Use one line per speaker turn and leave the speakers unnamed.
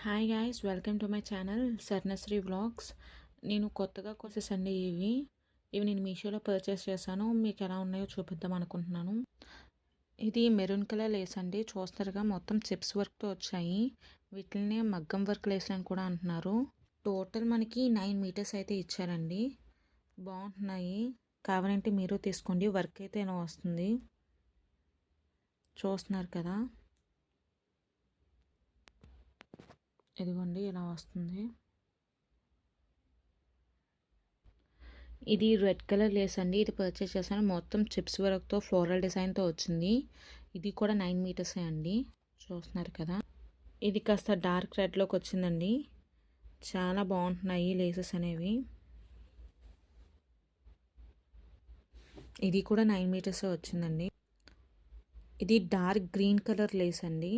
Hi guys, welcome to my channel Sarnashri vlogs. నేను కొత్తగా courses అండి ఇవి నేను మీషోలో పర్చేస్ చేశాను. మీకు ఎలా ఉన్నాయో చూపిద్దాం అనుకుంటున్నాను. ఇది మెరూన్ కలర్ లేస్ అండి. చూస్తారుగా మొత్తం చిప్స్ వర్క్తో వచ్చాయి. వీటిని మగ్గం వర్క్ లేస్ అని కూడా అంటున్నారు. టోటల్ మనకి 9 మీటర్స్ అయితే ఇచ్చారండి. బాగుంటున్నాయి. కావాలంటే మీరు తీసుకోండి. వర్క్ అయితే ఎలా వస్తుంది చూస్తున్నారు కదా. ఇదిగోండి ఇలా వస్తుంది. ఇది రెడ్ కలర్ లేస్ అండి. ఇది పర్చేస్ చేశాను. మొత్తం చిప్స్ వర్క్తో ఫ్లోరల్ డిజైన్తో వచ్చింది. ఇది కూడా 9 మీటర్సే అండి. చూస్తున్నారు కదా. ఇది కాస్త డార్క్ రెడ్లోకి వచ్చిందండి. చాలా బాగుంటున్నాయి లేసెస్ అనేవి. ఇది కూడా 9 మీటర్సే వచ్చిందండి. ఇది డార్క్ గ్రీన్ కలర్ లేస్ అండి.